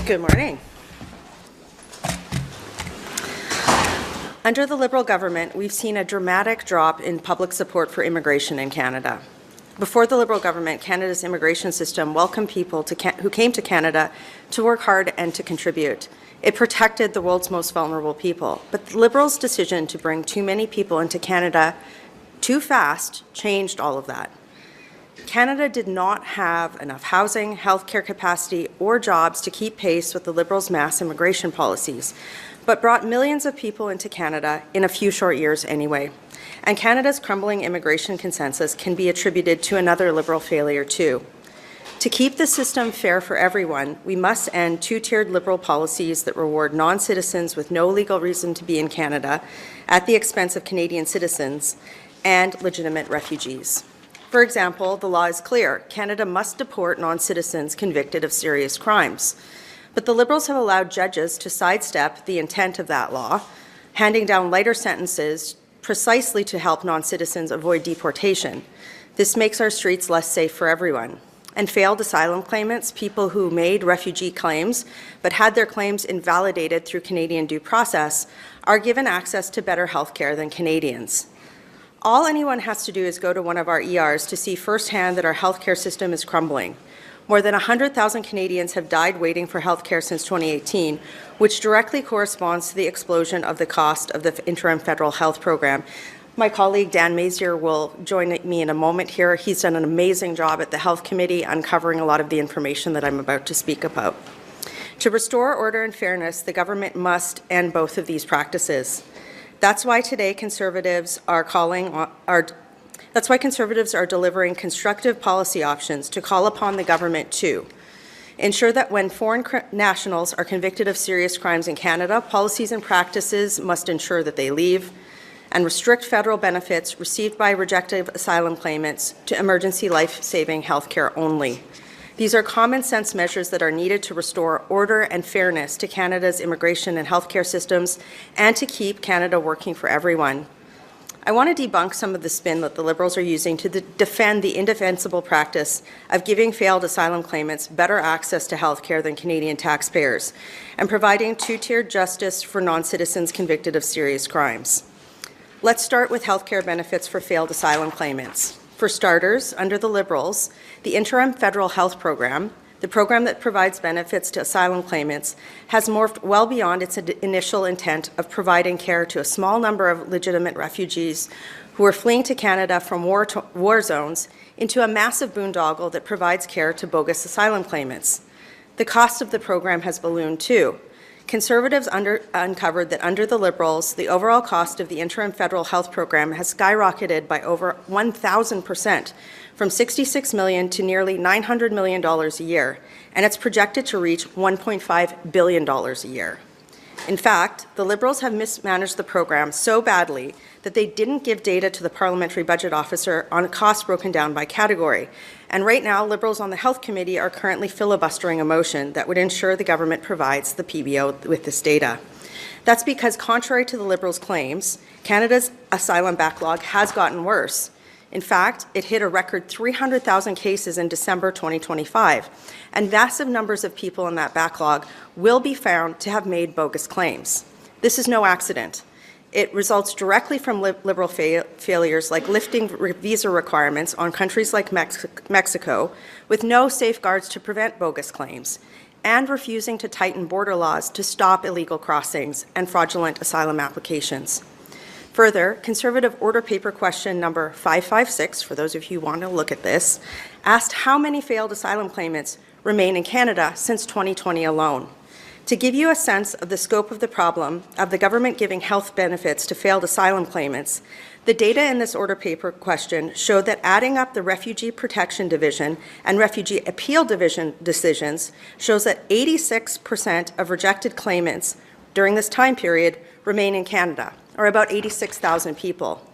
Good morning. Under the Liberal government, we've seen a dramatic drop in public support for immigration in Canada. Before the Liberal government, Canada's immigration system welcomed people who came to Canada to work hard and to contribute. It protected the world's most vulnerable people. But the Liberals' decision to bring too many people into Canada too fast changed all of that. Canada did not have enough housing, healthcare capacity, or jobs to keep pace with the Liberals' mass immigration policies, but brought millions of people into Canada in a few short years anyway. And Canada's crumbling immigration consensus can be attributed to another Liberal failure too. To keep the system fair for everyone, we must end two-tiered Liberal policies that reward non-citizens with no legal reason to be in Canada at the expense of Canadian citizens and legitimate refugees. For example, the law is clear. Canada must deport non-citizens convicted of serious crimes. But the Liberals have allowed judges to sidestep the intent of that law, handing down lighter sentences precisely to help non-citizens avoid deportation. This makes our streets less safe for everyone. And failed asylum claimants, people who made refugee claims but had their claims invalidated through Canadian due process, are given access to better health care than Canadians. All anyone has to do is go to one of our ERs to see firsthand that our healthcare system is crumbling. More than 100,000 Canadians have died waiting for healthcare since 2018, which directly corresponds to the explosion of the cost of the interim federal health program. My colleague Dan Mazier will join me in a moment here. He's done an amazing job at the Health Committee uncovering a lot of the information that I'm about to speak about. To restore order and fairness, the government must end both of these practices. That's why today Conservatives are delivering constructive policy options to call upon the government to ensure that when foreign nationals are convicted of serious crimes in Canada, policies and practices must ensure that they leave, and restrict federal benefits received by rejected asylum claimants to emergency life-saving health care only. These are common sense measures that are needed to restore order and fairness to Canada's immigration and healthcare systems and to keep Canada working for everyone. I want to debunk some of the spin that the Liberals are using to defend the indefensible practice of giving failed asylum claimants better access to healthcare than Canadian taxpayers and providing two-tiered justice for non-citizens convicted of serious crimes. Let's start with healthcare benefits for failed asylum claimants. For starters, under the Liberals, the interim federal health program, the program that provides benefits to asylum claimants, has morphed well beyond its initial intent of providing care to a small number of legitimate refugees who are fleeing to Canada from war zones into a massive boondoggle that provides care to bogus asylum claimants. The cost of the program has ballooned too. Conservatives uncovered that under the Liberals, the overall cost of the interim federal health program has skyrocketed by over 1,000%, from $66 million to nearly $900 million a year, and it's projected to reach $1.5 billion a year. In fact, the Liberals have mismanaged the program so badly that they didn't give data to the Parliamentary Budget Officer on costs broken down by category. And right now, Liberals on the Health Committee are currently filibustering a motion that would ensure the government provides the PBO with this data. That's because, contrary to the Liberals' claims, Canada's asylum backlog has gotten worse. In fact, it hit a record 300,000 cases in December 2025, and massive numbers of people in that backlog will be found to have made bogus claims. This is no accident. It results directly from Liberal failures like lifting visa requirements on countries like Mexico with no safeguards to prevent bogus claims, and refusing to tighten border laws to stop illegal crossings and fraudulent asylum applications. Further, Conservative Order Paper Question number 556, for those of you who want to look at this, asked how many failed asylum claimants remain in Canada since 2020 alone. To give you a sense of the scope of the problem of the government giving health benefits to failed asylum claimants, the data in this order paper question showed that adding up the Refugee Protection Division and Refugee Appeal Division decisions shows that 86% of rejected claimants during this time period remain in Canada, or about 86,000 people.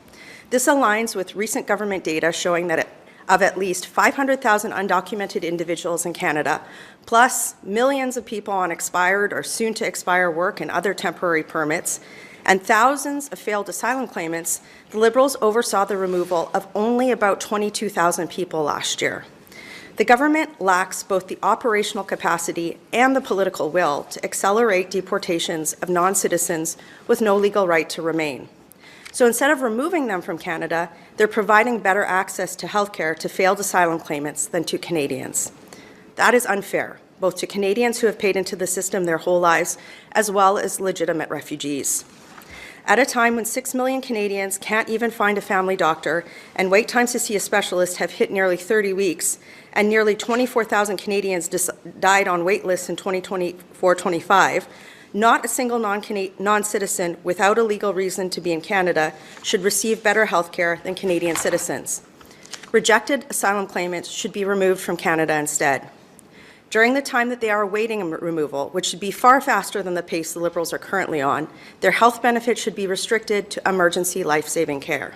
This aligns with recent government data showing that of at least 500,000 undocumented individuals in Canada, plus millions of people on expired or soon-to-expire work and other temporary permits, and thousands of failed asylum claimants, the Liberals oversaw the removal of only about 22,000 people last year. The government lacks both the operational capacity and the political will to accelerate deportations of non-citizens with no legal right to remain. So instead of removing them from Canada, they're providing better access to healthcare to failed asylum claimants than to Canadians. That is unfair, both to Canadians who have paid into the system their whole lives, as well as legitimate refugees. At a time when 6 million Canadians can't even find a family doctor and wait times to see a specialist have hit nearly 30 weeks, and nearly 24,000 Canadians died on wait lists in 2024-25, not a single non-citizen without a legal reason to be in Canada should receive better health care than Canadian citizens. Rejected asylum claimants should be removed from Canada instead. During the time that they are awaiting removal, which should be far faster than the pace the Liberals are currently on, their health benefits should be restricted to emergency life-saving care.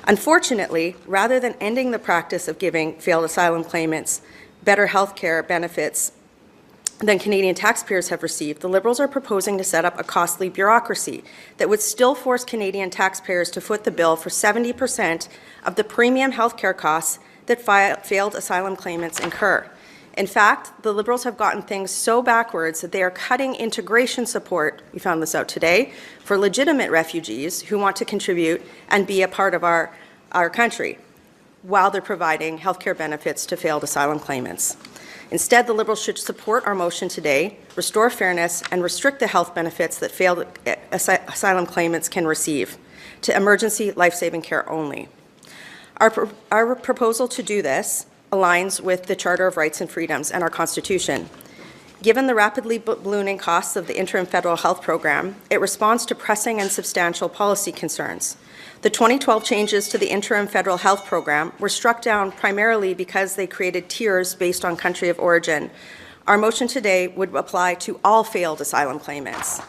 Unfortunately, rather than ending the practice of giving failed asylum claimants better health care benefits than Canadian taxpayers have received, the Liberals are proposing to set up a costly bureaucracy that would still force Canadian taxpayers to foot the bill for 70% of the premium health care costs that failed asylum claimants incur. In fact, the Liberals have gotten things so backwards that they are cutting integration support, we found this out today, for legitimate refugees who want to contribute and be a part of our country, while they're providing healthcare benefits to failed asylum claimants. Instead, the Liberals should support our motion today, restore fairness, and restrict the health benefits that failed asylum claimants can receive to emergency life-saving care only. Our proposal to do this aligns with the Charter of Rights and Freedoms and our Constitution. Given the rapidly ballooning costs of the interim federal health program, it responds to pressing and substantial policy concerns. The 2012 changes to the interim federal health program were struck down primarily because they created tiers based on country of origin. Our motion today would apply to all failed asylum claimants.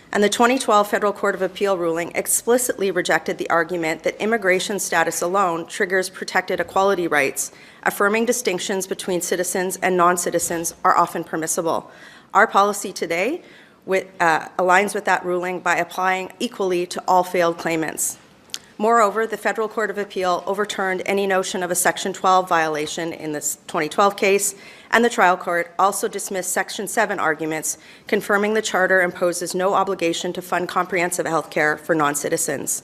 And the 2012 Federal Court of Appeal ruling explicitly rejected the argument that immigration status alone triggers protected equality rights, affirming distinctions between citizens and non-citizens are often permissible. Our policy today aligns with that ruling by applying equally to all failed claimants. Moreover, the Federal Court of Appeal overturned any notion of a Section 12 violation in this 2012 case, and the trial court also dismissed Section 7 arguments, confirming the Charter imposes no obligation to fund comprehensive health care for non-citizens.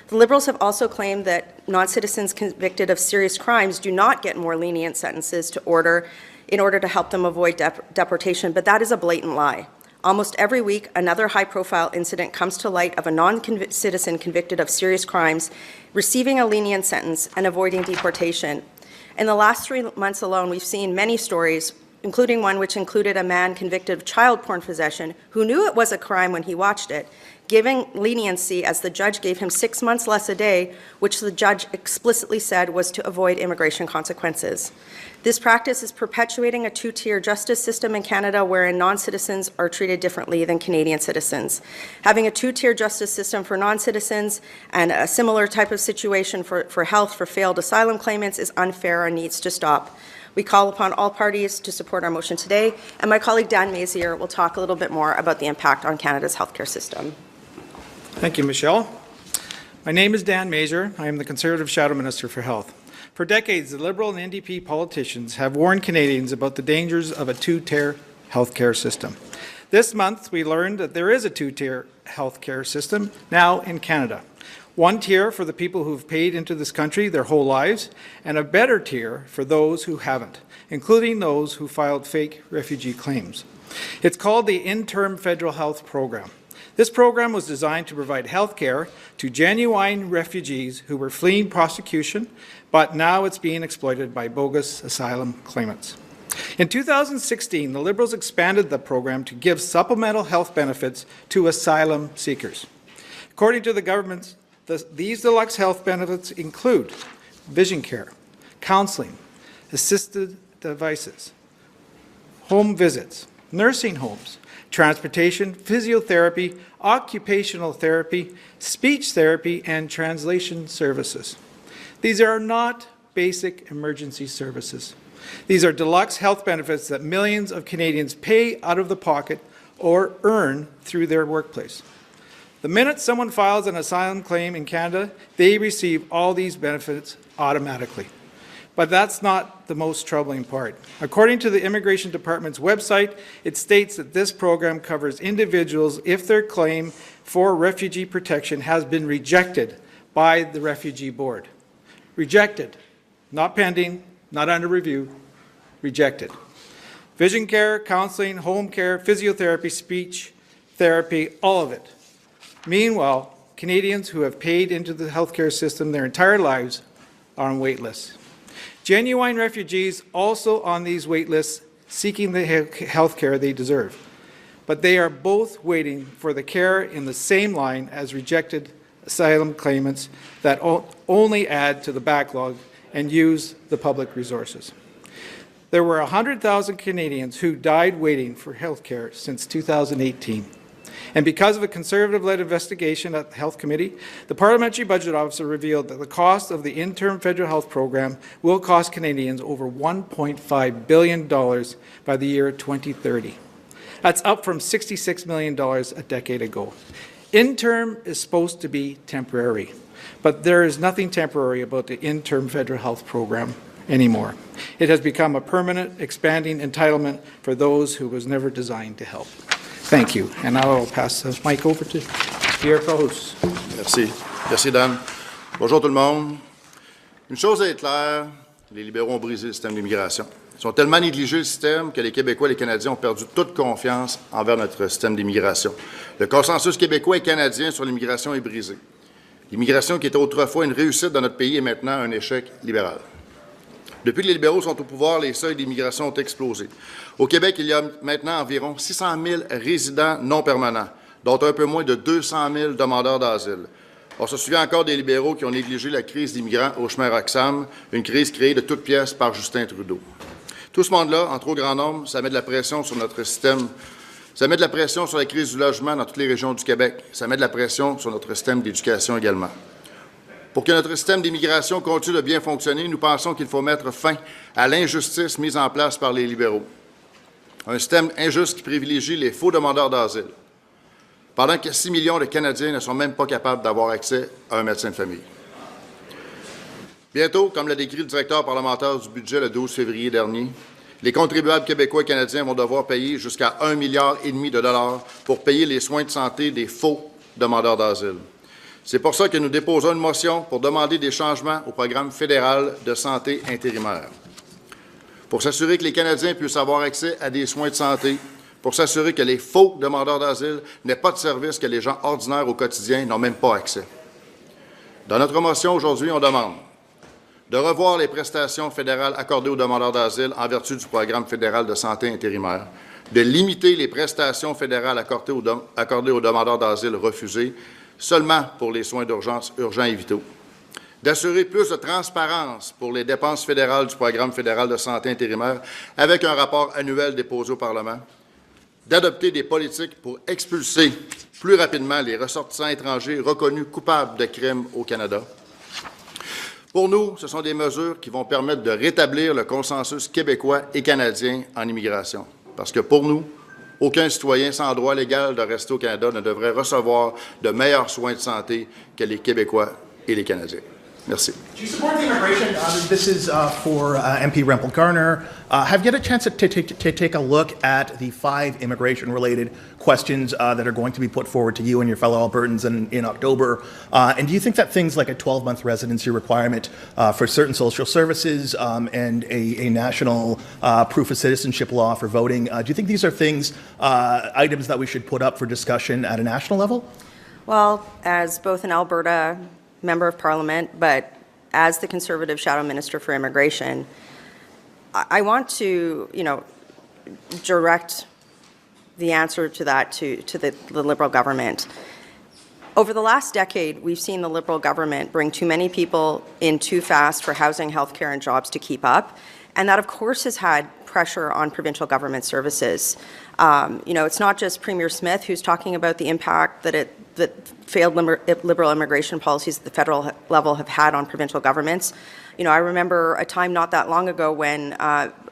The Liberals have also claimed that non-citizens convicted of serious crimes do not get more lenient sentences in order to help them avoid deportation, but that is a blatant lie. Almost every week, another high-profile incident comes to light of a non-citizen convicted of serious crimes receiving a lenient sentence and avoiding deportation. In the last 3 months alone, we've seen many stories, including one which included a man convicted of child porn possession who knew it was a crime when he watched it, giving leniency as the judge gave him 6 months less a day, which the judge explicitly said was to avoid immigration consequences. This practice is perpetuating a two-tier justice system in Canada wherein non-citizens are treated differently than Canadian citizens. Having a two-tier justice system for non-citizens and a similar type of situation for health for failed asylum claimants is unfair and needs to stop. We call upon all parties to support our motion today, and my colleague Dan Mazier will talk a little bit more about the impact on Canada's healthcare system. Thank you, Michelle. My name is Dan Mazier. I am the Conservative Shadow Minister for Health. For decades, the Liberal and NDP politicians have warned Canadians about the dangers of a two-tier healthcare system. This month, we learned that there is a two-tier healthcare system now in Canada. One tier for the people who've paid into this country their whole lives, and a better tier for those who haven't, including those who filed fake refugee claims. It's called the Interim Federal Health Program. This program was designed to provide health care to genuine refugees who were fleeing prosecution, but now it's being exploited by bogus asylum claimants. In 2016, the Liberals expanded the program to give supplemental health benefits to asylum seekers. According to the government, these deluxe health benefits include vision care, counseling, assisted devices, home visits, nursing homes, transportation, physiotherapy, occupational therapy, speech therapy, and translation services. These are not basic emergency services. These are deluxe health benefits that millions of Canadians pay out of the pocket or earn through their workplace. The minute someone files an asylum claim in Canada, they receive all these benefits automatically. But that's not the most troubling part. According to the Immigration Department's website, it states that this program covers individuals if their claim for refugee protection has been rejected by the Refugee Board. Rejected, not pending, not under review, rejected. Vision care, counseling, home care, physiotherapy, speech therapy, all of it. Meanwhile, Canadians who have paid into the healthcare system their entire lives are on wait lists. Genuine refugees also on these wait lists seeking the health care they deserve. But they are both waiting for the care in the same line as rejected asylum claimants that only add to the backlog and use the public resources. There were 100,000 Canadians who died waiting for health care since 2018. And because of a Conservative-led investigation at the Health Committee, the Parliamentary Budget Officer revealed that the cost of the interim federal health program will cost Canadians over $1.5 billion by the year 2030. That's up from $66 million a decade ago. Interim is supposed to be temporary, but there is nothing temporary about the interim federal health program anymore. It has become a permanent, expanding entitlement for those who was never designed to help. Thank you. And now I'll pass the mic over to Pierre Paus. Merci. Merci, Dan. Bonjour tout le monde. Une chose est claire, les libéraux ont brisé le système d'immigration. Ils ont tellement négligé le système que les Québécois et les Canadiens ont perdu toute confiance envers notre système d'immigration. Le consensus québécois et canadien sur l'immigration est brisé. L'immigration qui était autrefois une réussite dans notre pays est maintenant un échec libéral. Depuis que les libéraux sont au pouvoir, les seuils d'immigration ont explosé. Au Québec, il y a maintenant environ 600 000 résidents non permanents, dont un peu moins de 200 000 demandeurs d'asile. On se souvient encore des libéraux qui ont négligé la crise d'immigrants au chemin Roxham, une crise créée de toutes pièces par Justin Trudeau. Tout ce monde-là, en trop grand nombre, ça met de la pression sur notre système. Ça met de la pression sur la crise du logement dans toutes les régions du Québec. Ça met de la pression sur notre système d'éducation également. Pour que notre système d'immigration continue de bien fonctionner, nous pensons qu'il faut mettre fin à l'injustice mise en place par les libéraux. Un système injuste qui privilégie les faux demandeurs d'asile, pendant que 6 millions de Canadiens ne sont même pas capables d'avoir accès à un médecin de famille. Bientôt, comme l'a décrit le directeur parlementaire du budget le 12 février dernier, les contribuables québécois et canadiens vont devoir payer jusqu'à 1,5 milliard de dollars pour payer les soins de santé des faux demandeurs d'asile. C'est pour ça que nous déposons une motion pour demander des changements au programme fédéral de santé intérimaire. Pour s'assurer que les Canadiens puissent avoir accès à des soins de santé, pour s'assurer que les faux demandeurs d'asile n'aient pas de services que les gens ordinaires au quotidien n'ont même pas accès. Dans notre motion aujourd'hui, on demande de revoir les prestations fédérales accordées aux demandeurs d'asile en vertu du programme fédéral de santé intérimaire, de limiter les prestations fédérales accordées aux demandeurs d'asile refusés seulement pour les soins d'urgence urgents et vitaux, d'assurer plus de transparence pour les dépenses fédérales du programme fédéral de santé intérimaire avec un rapport annuel déposé au Parlement, d'adopter des politiques pour expulser plus rapidement les ressortissants étrangers reconnus coupables de crimes au Canada. Pour nous, ce sont des mesures qui vont permettre de rétablir le consensus québécois et canadien en immigration. Parce que pour nous, aucun citoyen sans droit légal de rester au Canada ne devrait recevoir de meilleurs soins de santé que les Québécois et les Canadiens. Merci. Do you support the immigration? This is for MP Rempel Garner. Have you had a chance to take a look at the 5 immigration-related questions that are going to be put forward to you and your fellow Albertans in October? And do you think that things like a 12-month residency requirement for certain social services and a national proof of citizenship law for voting, do you think these are things, items that we should put up for discussion at a national level? Well, as both an Alberta Member of Parliament, but as the Conservative Shadow Minister for Immigration, I want to, direct the answer to that to the Liberal government. Over the last decade, we've seen the Liberal government bring too many people in too fast for housing, healthcare, and jobs to keep up, and that, of course, has had pressure on provincial government services. It's not just Premier Smith who's talking about the impact that failed Liberal immigration policies at the federal level have had on provincial governments. I remember a time not that long ago when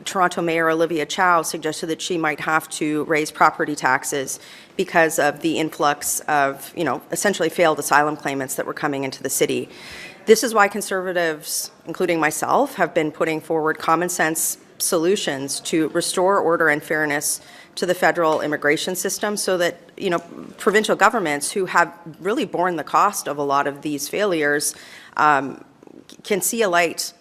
Toronto Mayor Olivia Chow suggested that she might have to raise property taxes because of the influx of, essentially failed asylum claimants that were coming into the city. This is why Conservatives, including myself, have been putting forward common sense solutions to restore order and fairness to the federal immigration system so that, provincial governments who have really borne the cost of a lot of these failures can see a light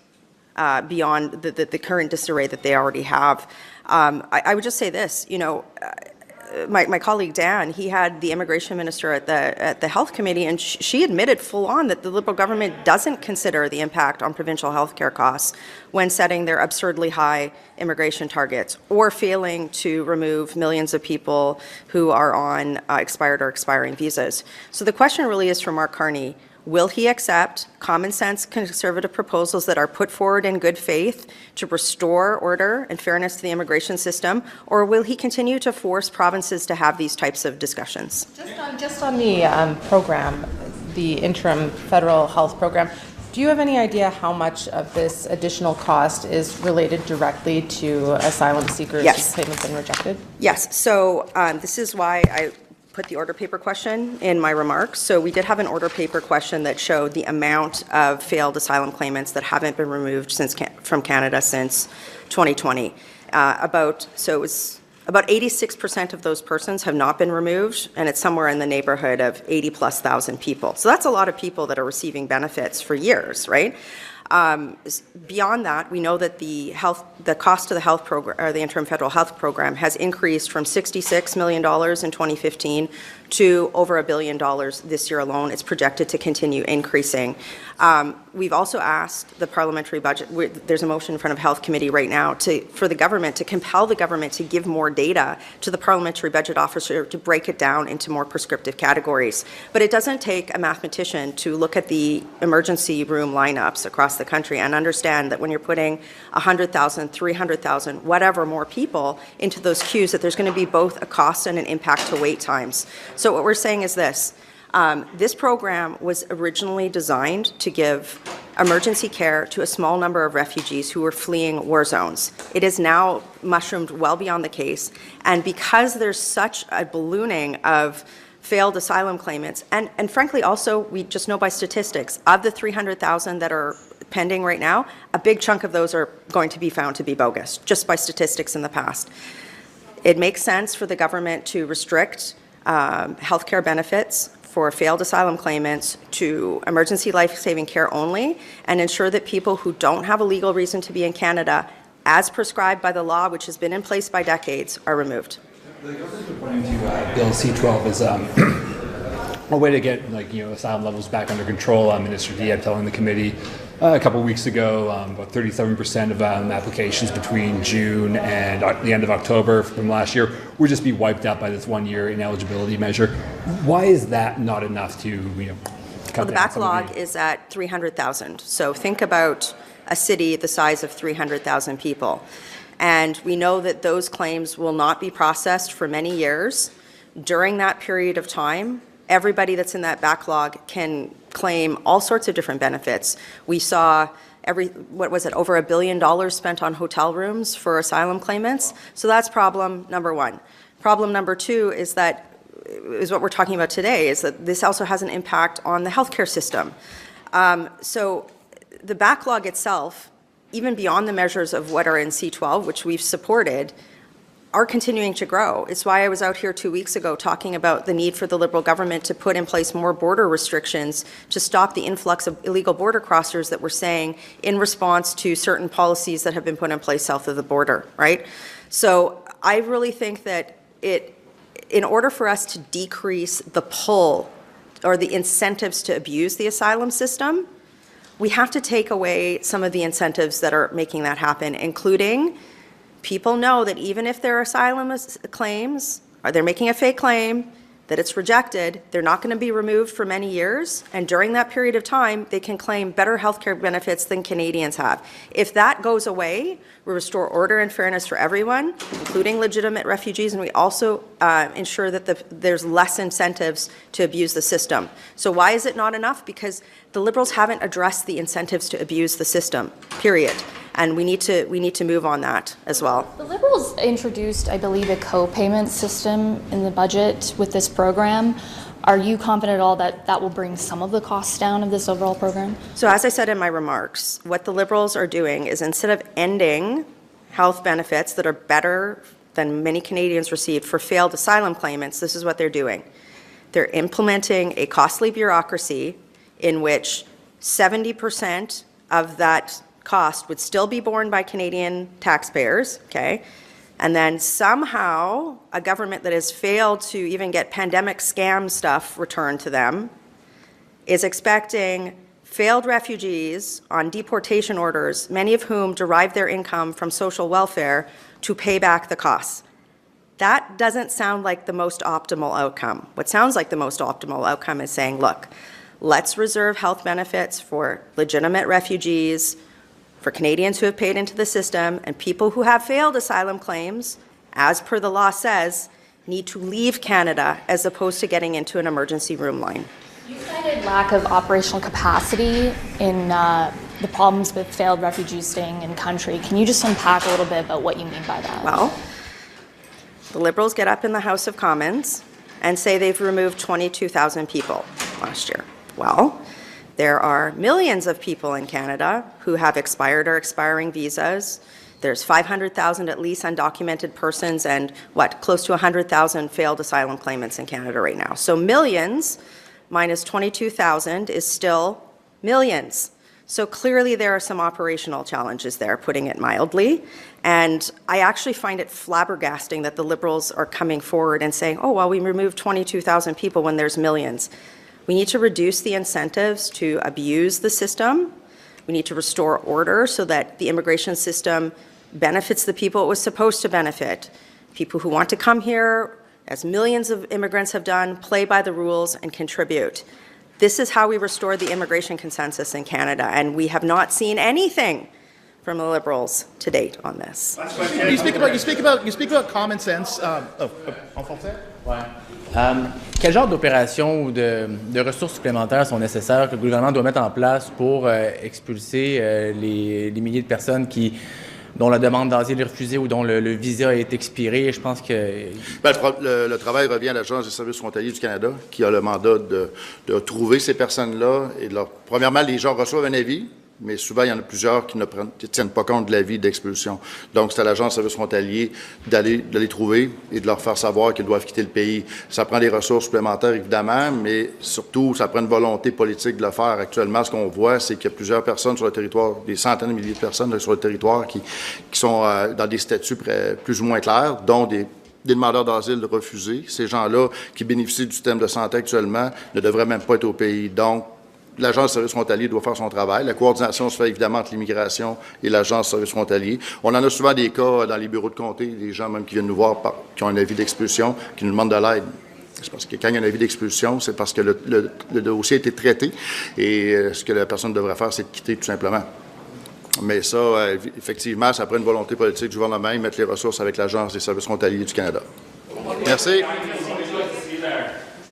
beyond the current disarray that they already have. I would just say this, my colleague Dan, he had the immigration minister at the health committee, and she admitted full on that the Liberal government doesn't consider the impact on provincial healthcare costs when setting their absurdly high immigration targets or failing to remove millions of people who are on expired or expiring visas. So the question really is for Mark Carney. Will he accept common sense Conservative proposals that are put forward in good faith to restore order and fairness to the immigration system, or will he continue to force provinces to have these types of discussions? Just on the program, the interim federal health program, do you have any idea how much of this additional cost is related directly to asylum seekers whose claim have been rejected? Yes. So this is why I put the order paper question in my remarks. So we did have an order paper question that showed the amount of failed asylum claimants that haven't been removed from Canada since 2020. So it was about 86% of those persons have not been removed, and it's somewhere in the neighborhood of 80,000+ people. So that's a lot of people that are receiving benefits for years, right? Beyond that, we know that the cost of the health program, or the interim federal health program, has increased from $66 million in 2015 to over $1 billion this year alone. It's projected to continue increasing. We've also asked the parliamentary budget, there's a motion in front of Health Committee right now for the government to compel the government to give more data to the parliamentary budget officer to break it down into more prescriptive categories. But it doesn't take a mathematician to look at the emergency room lineups across the country and understand that when you're putting 100,000, 300,000, whatever more people into those queues, that there's going to be both a cost and an impact to wait times. So what we're saying is this. This program was originally designed to give emergency care to a small number of refugees who were fleeing war zones. It is now mushroomed well beyond the case, and because there's such a ballooning of failed asylum claimants, and frankly also, we just know by statistics, of the 300,000 that are pending right now, a big chunk of those are going to be found to be bogus, just by statistics in the past. It makes sense for the government to restrict healthcare benefits for failed asylum claimants to emergency life-saving care only, and ensure that people who don't have a legal reason to be in Canada, as prescribed by the law, which has been in place by decades, are removed. The government is pointing to Bill C-12 as a way to get asylum levels back under control. Minister Diab telling the committee a couple of weeks ago about 37% of applications between June and the end of October from last year would just be wiped out by this one-year ineligibility measure. Why is that not enough to cut Well, the down some of backlog is at 300,000. So think about a city the size of 300,000 people. And we know that those claims will not be processed for many years. During that period of time, everybody that's in that backlog can claim all sorts of different benefits. We saw over $1 billion spent on hotel rooms for asylum claimants. So that's problem number one. Problem number two is what we're talking about today, is that this also has an impact on the healthcare system. So the backlog itself, even beyond the measures of what are in C-12, which we've supported, are continuing to grow. It's why I was out here 2 weeks ago talking about the need for the Liberal government to put in place more border restrictions to stop the influx of illegal border crossers that we're saying in response to certain policies that have been put in place south of the border, right? So I really think that in order for us to decrease the pull or the incentives to abuse the asylum system, we have to take away some of the incentives that are making that happen, including people know that even if their asylum claims, or they're making a fake claim, that it's rejected, they're not going to be removed for many years, and during that period of time, they can claim better healthcare benefits than Canadians have. If that goes away, we restore order and fairness for everyone, including legitimate refugees, and we also ensure that there's less incentives to abuse the system. So why is it not enough? Because the Liberals haven't addressed the incentives to abuse the system, period. And we need to move on that as well. The Liberals Liberals introduced, I believe, a co-payment system in the budget with this program. Are you confident at all that that will bring some of the costs down of this overall program? So as I said in my remarks, what the Liberals are doing is instead of ending health benefits that are better than many Canadians received for failed asylum claimants, this is what they're doing. They're implementing a costly bureaucracy in which 70% of that cost would still be borne by Canadian taxpayers, okay? And then somehow a government that has failed to even get pandemic scam stuff returned to them is expecting failed refugees on deportation orders, many of whom derive their income from social welfare, to pay back the costs. That doesn't sound like the most optimal outcome. What sounds like the most optimal outcome is saying, look, let's reserve health benefits for legitimate refugees, for Canadians who have paid into the system, and people who have failed asylum claims, as per the law says, need to leave Canada as opposed to getting into an emergency room line. You cited lack of operational capacity in the problems with failed refugees staying in country. Can you just unpack a little bit about what you mean by that? Well, the Liberals get up in the House of Commons and say they've removed 22,000 people last year. Well, there are millions of people in Canada who have expired or expiring visas. There's 500,000 at least undocumented persons and, close to 100,000 failed asylum claimants in Canada right now. So millions minus 22,000 is still millions. So clearly there are some operational challenges there, putting it mildly. And I actually find it flabbergasting that the Liberals are coming forward and saying, oh, well, we removed 22,000 people when there's millions. We need to reduce the incentives to abuse the system. We need to restore order so that the immigration system benefits the people it was supposed to benefit. People who want to come here, as millions of immigrants have done, play by the rules and contribute. This is how we restore the immigration consensus in Canada, and we have not seen anything from the Liberals to date on this. You speak about common sense. En français? Ouais. Quel genre d'opérations ou de ressources supplémentaires sont nécessaires que le gouvernement doit mettre en place pour expulser les milliers de personnes dont la demande d'asile est refusée ou dont le visa est expiré? Je pense que... Le travail revient à l'Agence des services frontaliers du Canada, qui a le mandat de trouver ces personnes-là. Et premièrement, les gens reçoivent un avis, mais souvent, il y en a plusieurs qui ne tiennent pas compte de l'avis d'expulsion. Donc, c'est à l'Agence des services frontaliers de les trouver et de leur faire savoir qu'ils doivent quitter le pays. Ça prend des ressources supplémentaires, évidemment, mais surtout, ça prend une volonté politique de le faire. Actuellement, ce qu'on voit, c'est qu'il y a plusieurs personnes sur le territoire, des centaines de milliers de personnes sur le territoire qui sont dans des statuts plus ou moins clairs, dont des demandeurs d'asile refusés. Ces gens-là qui bénéficient du système de santé actuellement ne devraient même pas être au pays. Donc, l'Agence de services frontaliers doit faire son travail. La coordination se fait évidemment entre l'immigration et l'Agence de services frontaliers. On en a souvent des cas dans les bureaux de comté, des gens même qui viennent nous voir, qui ont un avis d'expulsion, qui nous demandent de l'aide. C'est parce que quand il y a un avis d'expulsion, c'est parce que le dossier a été traité et ce que la personne devrait faire, c'est de quitter tout simplement. Mais ça, effectivement, ça prend une volonté politique du gouvernement et mettre les ressources avec l'Agence des services frontaliers du Canada. Merci.